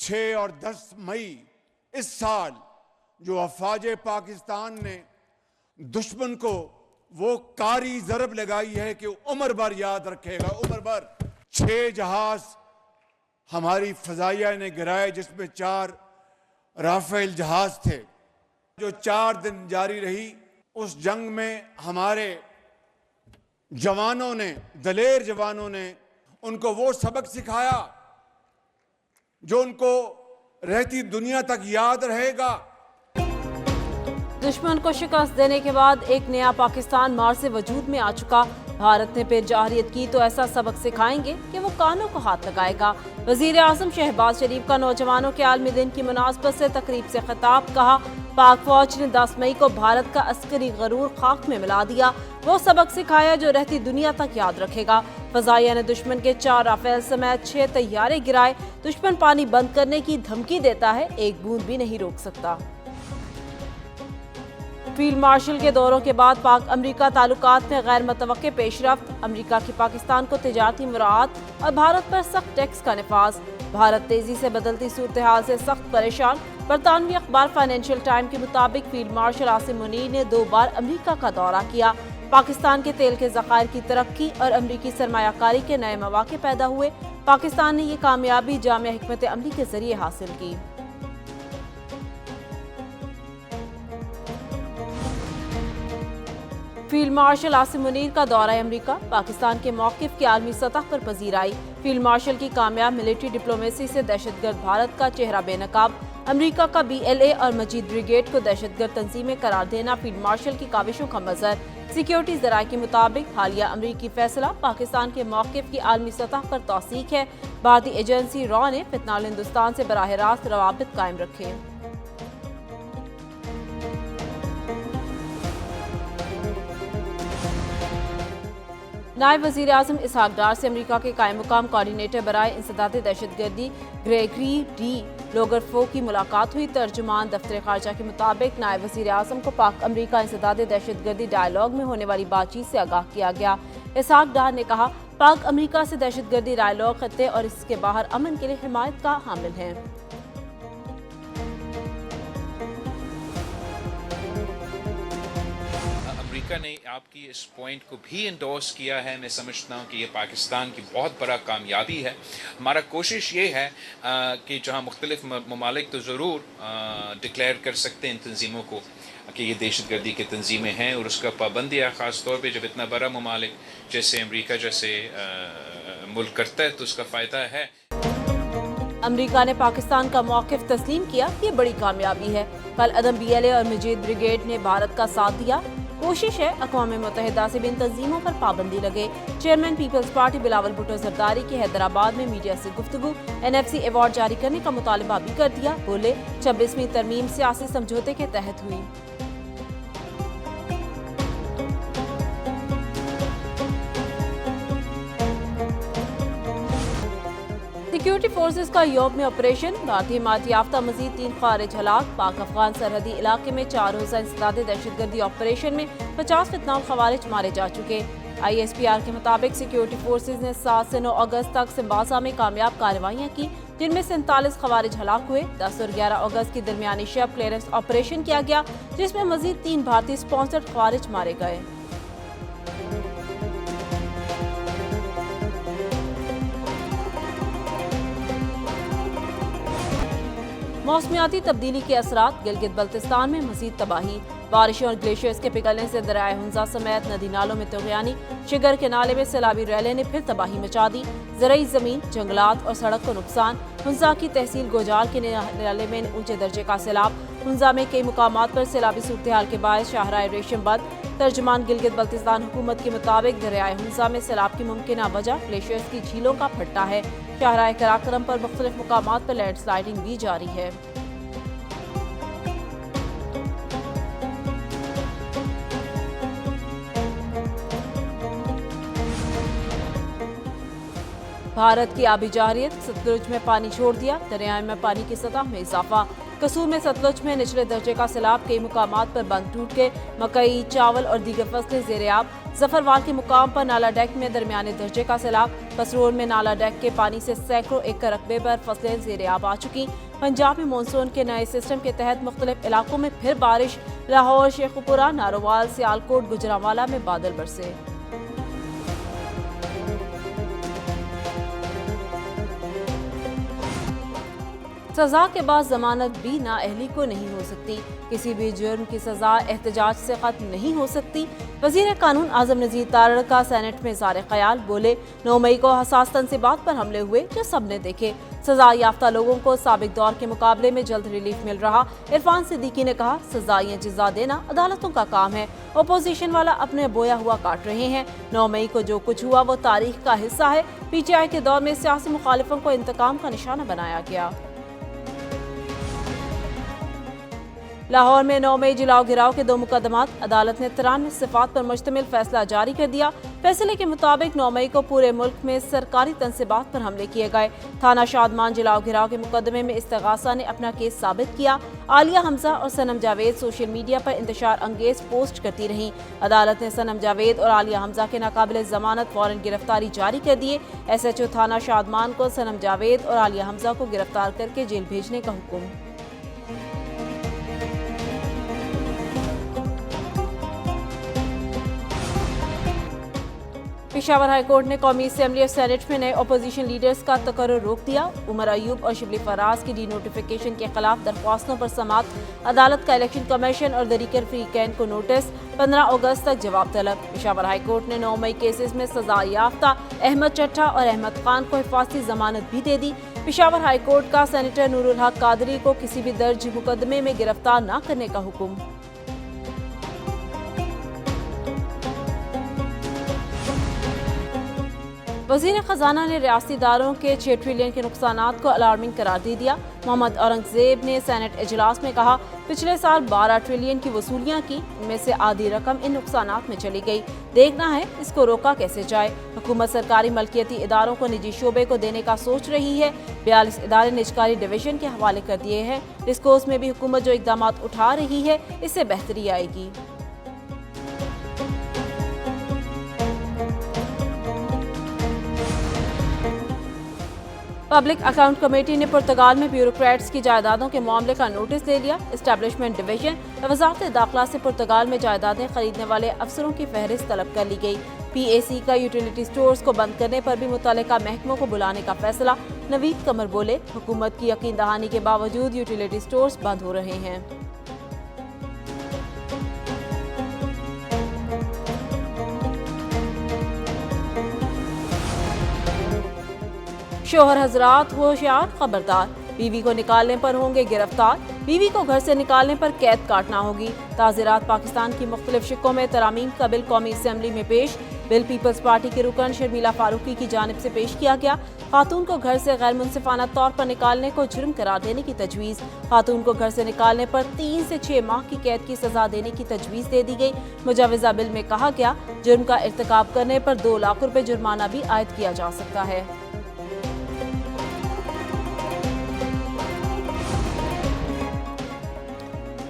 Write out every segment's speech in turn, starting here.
6 اور 10 مئی اس سال جو افواج پاکستان نے دشمن کو وہ کاری ضرب لگائی ہے کہ عمر بھر یاد رکھے گا، عمر بھر۔ 6 جہاز ہماری فضائیہ نے گرائے، جس میں 4 رافیل جہاز تھے، جو 4 دن جاری رہی۔ اس جنگ میں ہمارے جوانوں نے، دلیر جوانوں نے ان کو وہ سبق سکھایا جو ان کو رہتی دنیا تک یاد رہے گا۔ دشمن کو شکست دینے کے بعد ایک نیا پاکستان مارز سے وجود میں آ چکا۔ بھارت نے پھر جارحیت کی تو ایسا سبق سکھائیں گے کہ وہ کانوں کو ہاتھ لگائے گا۔ وزیر اعظم شہباز شریف کا نوجوانوں کے عالمی دن کی مناسبت سے تقریب سے خطاب، کہا پاک فوج نے 10 مئی کو بھارت کا عسکری غرور خاک میں ملا دیا، وہ سبق سکھایا جو رہتی دنیا تک یاد رکھے گا۔ فضائیہ نے دشمن کے 4 رافیل سمیت 6 طیارے گرائے۔ دشمن پانی بند کرنے کی دھمکی دیتا ہے، ایک بوند بھی نہیں روک سکتا۔ فیلڈ مارشل کے دوروں کے بعد پاک امریکہ تعلقات میں غیر متوقع پیش رفت، امریکہ کی پاکستان کو تجارتی مراعات اور بھارت پر سخت ٹیکس کا نفاذ۔ بھارت تیزی سے بدلتی صورتحال سے سخت پریشان۔ برطانوی اخبار فائنینشل ٹائم کے مطابق فیلڈ مارشل عاصم منیر نے 2 بار امریکہ کا دورہ کیا۔ پاکستان کے تیل کے ذخائر کی ترقی اور امریکی سرمایہ کاری کے نئے مواقع پیدا ہوئے۔ پاکستان نے یہ کامیابی جامع حکمت عملی کے ذریعے حاصل کی۔ فیلڈ مارشل عاصم منیر کا دورہ امریکہ پاکستان کے موقف کی عالمی سطح پر پذیرائی۔ فیلڈ مارشل کی کامیاب ملٹری ڈپلومیسی سے دہشت گرد بھارت کا چہرہ بے نقاب۔ امریکہ کا BLA اور مجید بریگیڈ کو دہشت گرد تنظیمیں قرار دینا فیلڈ مارشل کی کاوشوں کا مظہر۔ سیکیورٹی ذرائع کے مطابق حالیہ امریکی فیصلہ پاکستان کے موقف کی عالمی سطح پر توثیق ہے۔ بھارتی ایجنسی را نے فتنہ ہندوستان سے براہ راست روابط قائم رکھے۔ نائب وزیر اعظم اسحاق ڈار سے امریکہ کے قائم مقام کوارڈینیٹر برائے انسداد دہشت گردی گریگری ڈی لوگرفو کی ملاقات ہوئی۔ ترجمان دفتر خارجہ کے مطابق نائب وزیر اعظم کو پاک امریکہ انسداد دہشت گردی ڈائیلاگ میں ہونے والی بات چیت سے آگاہ کیا گیا۔ اسحاق ڈار نے کہا پاک امریکہ سے دہشت گردی ڈائیلاگ خطے اور اس کے باہر امن کے لیے حمایت کا حامل ہے۔ امریکہ نے آپ کی اس پوائنٹ کو بھی انڈورس کیا ہے۔ میں سمجھتا ہوں کہ یہ پاکستان کی بہت بڑا کامیابی ہے۔ ہمارا کوشش یہ ہے کہ جہاں مختلف ممالک تو ضرور ڈکلیئر کر سکتے ہیں ان تنظیموں کو کہ یہ دہشت گردی کی تنظیمیں ہیں اور اس کا پابندی ہے، خاص طور پہ جب اتنا بڑا ممالک جیسے امریکہ جیسے ملک کرتا ہے تو اس کا فائدہ ہے۔ امریکہ نے پاکستان کا موقف تسلیم کیا، یہ بڑی کامیابی ہے۔ کل عدم BLA اور مجید بریگیڈ نے بھارت کا ساتھ دیا۔ کوشش ہے اقوام متحدہ سے بھی ان تنظیموں پر پابندی لگے۔ چیئرمین پیپلز پارٹی بلاول بھٹو زرداری کی حیدرآباد میں میڈیا سے گفتگو، NFC ایوارڈ جاری کرنے کا مطالبہ بھی کر دیا۔ بولے 26ویں ترمیم سیاسی سمجھوتے کے تحت ہوئی۔ سیکیورٹی فورسز کا یوم آپریشن، بھارتی حمایت یافتہ مزید 3 خوارج ہلاک۔ پاک افغان سرحدی علاقے میں 4 روزہ انسداد دہشت گردی آپریشن میں 50 فتنہ خوارج مارے جا چکے۔ ISPR کے مطابق سیکیورٹی فورسز نے 7 سے 9 اگست تک سمباسا میں کامیاب کارروائیاں کی، جن میں 47 خوارج ہلاک ہوئے۔ 10 اور 11 اگست کی درمیانی شب کلیئرنس آپریشن کیا گیا، جس میں مزید 3 بھارتی سپانسرڈ خوارج مارے گئے۔ موسمیاتی تبدیلی کے اثرات، گلگت بلتستان میں مزید تباہی، بارشوں اور گلیشیئرز کے پگھلنے سے دریائے ہنزا سمیت ندی نالوں میں طغیانی، شگر کے نالے میں سیلابی ریلے نے پھر تباہی مچا دی، زرعی زمین، جنگلات اور سڑک کو نقصان۔ ہنزا کی تحصیل گوجال کے نالے میں اونچے درجے کا سیلاب، ہنزا میں کئی مقامات پر سیلابی صورتحال کے باعث شاہراہ ریشم بند۔ ترجمان گلگت بلتستان حکومت کے مطابق دریائے ہنزا میں سیلاب کی ممکنہ وجہ گلیشیئرز کی جھیلوں کا پھٹا ہے۔ شاہراہ کراکرم پر مختلف مقامات پر لینڈ سلائیڈنگ بھی جاری ہے۔ بھارت کی آبی جارحیت، ستلج میں پانی چھوڑ دیا، دریائے میں پانی کی سطح میں اضافہ۔ कसूर में सतलुज में निचले दर्जे का सैलाब, कई मुकामात पर बंद टूट गए। मकई, चावल और दीगर फसलें ज़ेर-ए-आब। जफरवाल के मुकाम पर नाला डेक में दरमियाने दर्जे का सैलाब। कसरोल में नाला डेक के पानी से सैकड़ों एकड़ रकबे पर फसलें ज़ेर-ए-आब आ चुकी। पंजाब में मानसून के नए सिस्टम के तहत मुख्तलिफ इलाकों में फिर बारिश। लाहौर, शेखुपुरा, नारोवाल, सियालकोट, गुजरांवाला में बादल बरसे। सजा के बाद जमानत भी नाअहली को नहीं हो सकती। किसी भी जुर्म की सजा एहतजाज से खत्म नहीं हो सकती। वजीर कानून आजम नज़ीर तारड़ का सेनेट में इज़हार ख्याल। बोले, 9 मई को हसास तनसीबात पर हमले हुए जो सबने देखे। सजा याफ्ता लोगों को साबिक दौर के मुकाबले में जल्द रिलीफ मिल रहा। इरफान सिद्दीकी ने कहा, सजाएं जजा देना अदालतों का काम है। अपोजिशन वाला अपने बोया हुआ काट रहे हैं। 9 मई को जो कुछ हुआ वो तारीख का हिस्सा है। PTI के दौर में सियासी मुखालिफों को इंतकाम का निशाना बनाया गया। लाहौर में 9 मई जलाओ गिराव के 2 मुकदमात। अदालत ने 93 सिफात पर मुश्तमिल फैसला जारी कर दिया। फैसले के मुताबिक 9 मई को पूरे मुल्क में सरकारी तनसीबात पर हमले किए गए। थाना शादमान जलाओ गिराव के मुकदमे में इस्तिगासा ने अपना केस साबित किया। आलिया हमजा और सनम जावेद सोशल मीडिया पर इंतशार अंगेज पोस्ट करती रहीं। अदालत ने सनम जावेद और आलिया हमजा के नाकाबिल जमानत वारंट गिरफ्तारी जारी कर दिए। SHO थाना शादमान को सनम जावेद और आलिया हमजा को गिरफ्तार करके जेल भेजने का हुक्म। पेशावर हाई कोर्ट ने कौमी असेंबली और सेनेट में नए अपोजिशन लीडर्स का तकर्रुर रोक दिया। उमर अयूब और शिबली फराज की डी-नोटिफिकेशन के खिलाफ दरख्वास्तों पर समात। अदालत का इलेक्शन कमीशन और तरीकर फ्री कैंट को नोटिस। 15 अगस्त तक जवाब तलब। पेशावर हाई कोर्ट ने 9 मई केसेस में सजा याफ्ता अहमद चट्टा और अहमद खान को हिफाजती जमानत भी दे दी। पेशावर हाई कोर्ट का सेनेटर नूरुल हक कादरी को किसी भी दर्ज मुकदमे में गिरफ्तार न करने का हुक्म। वज़ीर ख़जाना ने रियासती इदारों के 6 ट्रिलियन के नुकसानात को अलार्मिंग करार दे दिया। मोहम्मद औरंगजेब ने सेनेट इजलास में कहा, पिछले साल 12 ट्रिलियन की वसूलियाँ की, इनमें से आधी रकम इन नुकसानात में चली गई। देखना है इसको रोका कैसे जाए। हुकूमत सरकारी मलकियती इदारों को निजी शोबे को देने का सोच रही है। 42 इदारे निजकारी डिवीजन के हवाले कर दिए हैं। डिस्कोर्स में भी हुकूमत जो इकदाम उठा रही है, इससे बेहतरी आएगी। पब्लिक अकाउंट कमेटी ने पुर्तगाल में ब्यूरोक्रेट्स की जायदादों के मामले का नोटिस ले लिया। एस्टैब्लिशमेंट डिवीजन वजारत दाखिला से पुर्तगाल में जायदादें खरीदने वाले अफसरों की फहरिस्त तलब कर ली गई। PAC का यूटिलिटी स्टोर्स को बंद करने पर भी मुतल्लिका महकमों को बुलाने का फैसला। नवीद कमर बोले, हुकूमत की यकीन दहानी के बावजूद यूटिलिटी स्टोर्स बंद हो रहे हैं। शोहर हजरात होशियार, खबरदार, बीवी को निकालने पर होंगे गिरफ्तार। बीवी को घर से निकालने पर कैद काटना होगी। ताज़ीरात पाकिस्तान की मुख्तलिफ शिकों में तरामीम का बिल कौमी असेंबली में पेश। बिल पीपल्स पार्टी के रुकन शर्मिला फारूकी की जानिब से पेश किया गया। खातून को घर से गैर मुनसिफाना तौर पर निकालने को जुर्म करार देने की तजवीज़। खातून को घर से निकालने पर 3 से 6 माह की कैद की सजा देने की तजवीज़ दे दी गई। मुजाविजा बिल में कहा गया, जुर्म का इर्तिकाब करने पर 2 लाख रुपए जुर्माना भी आयद किया जा सकता है।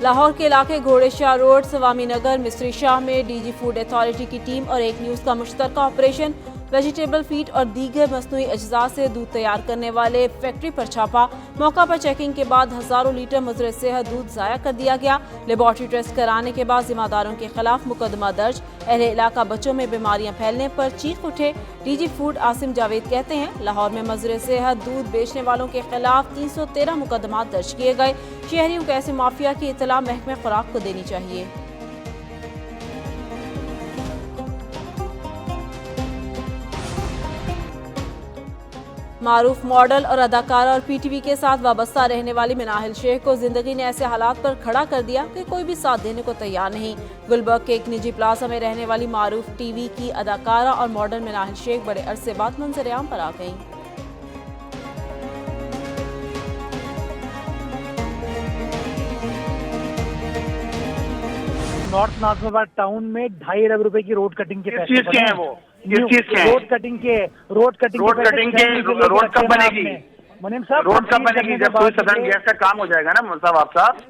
लाहौर के इलाके घोड़े शाह रोड, सवामी नगर, मिस्त्री शाह में DG फूड अथॉरिटी की टीम और एक न्यूज़ का मुश्तरका ऑपरेशन। वेजिटेबल फीड और दीगर मसनूई अज्जा से दूध तैयार करने वाले फैक्ट्री पर छापा। मौका पर चेकिंग के बाद हज़ारों लीटर मुज़र सेहत दूध ज़ाया कर दिया गया। लेबॉर्ट्री टेस्ट कराने के बाद जिम्मेदारों के खिलाफ मुकदमा दर्ज। अहले इलाका बच्चों में बीमारियां फैलने पर चीख उठे। DG फूड आसिम जावेद कहते हैं, लाहौर में मुज़र सेहत दूध बेचने वालों के खिलाफ 313 मुकदमा दर्ज किए गए। शहरियों को ऐसे माफिया की इतला महकमे खुराक को देनी चाहिए। मारूफ मॉडल और अदाकारा और PTV के साथ वाबस्ता रहने वाली मिनाहिल शेख को जिंदगी ने ऐसे हालात पर खड़ा कर दिया कि कोई भी साथ देने को तैयार नहीं। गुलबर्ग के एक निजी प्लाजा में रहने वाली मारूफ TV की अदाकारा और मॉडल मिनाहिल शेख बड़े अरसे बाद मंजर-ए-आम पर आ गईं। नॉर्थ नाजिमाबाद टाउन में 2.5 अरब रुपए की रोड कटिंग के पैसे किस चीज के हैं वो? किस चीज के हैं? रोड कटिंग के रोड कब बनेगी? मुनीम साहब रोड कब बनेगी? जब कोई सदन गैस का काम हो जाएगा ना साहब साहब।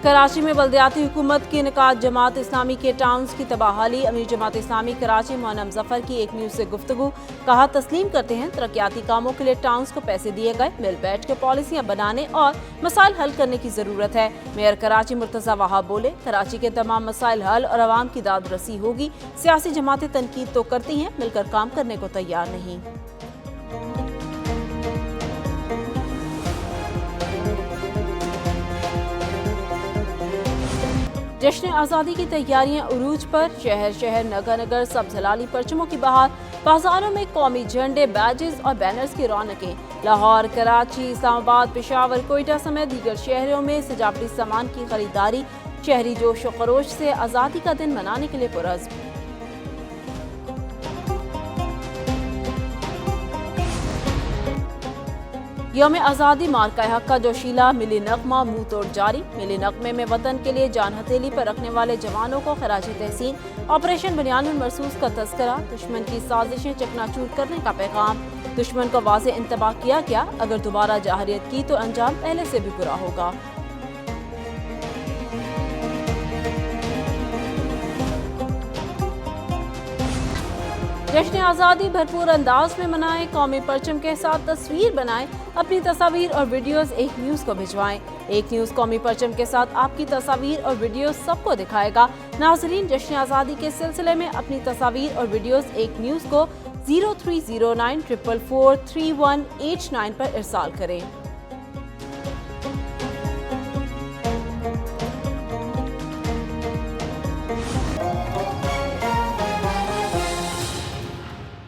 कराची में बल्दियाती हुकूमत की इनकाद, जमात इस्लामी के टाउन्स की तबाहाली। अमीर जमात इस्लामी कराची मोहनम जफर की एक न्यूज़ से गुफ्तगू। कहा, तस्लीम करते हैं तरक्याती कामों के लिए टाउन्स को पैसे दिए गए, मिल बैठ के पॉलिसियां बनाने और मसाइल हल करने की ज़रूरत है। मेयर कराची मुर्तज़ा वहाब बोले, कराची के तमाम मसाइल हल और आवाम की दाद रसी होगी। सियासी जमातें तनकीद तो करती हैं, मिलकर काम करने को तैयार नहीं। जश्न आज़ादी की तैयारियां उरूज पर। शहर शहर नगर नगर सब जलाली परचमों की बहार। बाजारों में कौमी झंडे, बैजेस और बैनर्स की रौनकें। लाहौर, कराची, इस्लामाबाद, पेशावर, कोयटा समेत दीगर शहरों में सजावटी सामान की खरीदारी। शहरी जोश व खरोश से आज़ादी का दिन मनाने के लिए पुरज़्म। यौम आज़ादी मार्का हक का जोशीला मिली नगमा मुंह तोड़ जारी। मिली नगमे में वतन के लिए जान हथेली पर रखने वाले जवानों को खराजी तहसीन। ऑपरेशन बुनियानुल मरसूस का तस्करा। दुश्मन की साजिशें चकनाचूर करने का पैगाम। दुश्मन को वाज़ेह इंतबाह किया गया, अगर दोबारा जाहरियत की तो अंजाम पहले से भी बुरा होगा। जश्न आज़ादी भरपूर अंदाज में मनाएं। कौमी परचम के साथ तस्वीर बनाएं। अपनी तस्वीर और वीडियोस एक न्यूज़ को भिजवाएं। एक न्यूज़ कौमी परचम के साथ आपकी तस्वीर और वीडियोस सबको दिखाएगा। नाजरीन, जश्न आज़ादी के सिलसिले में अपनी तस्वीर और वीडियोस एक न्यूज़ को 0309 444 3189 पर इरसाल करें।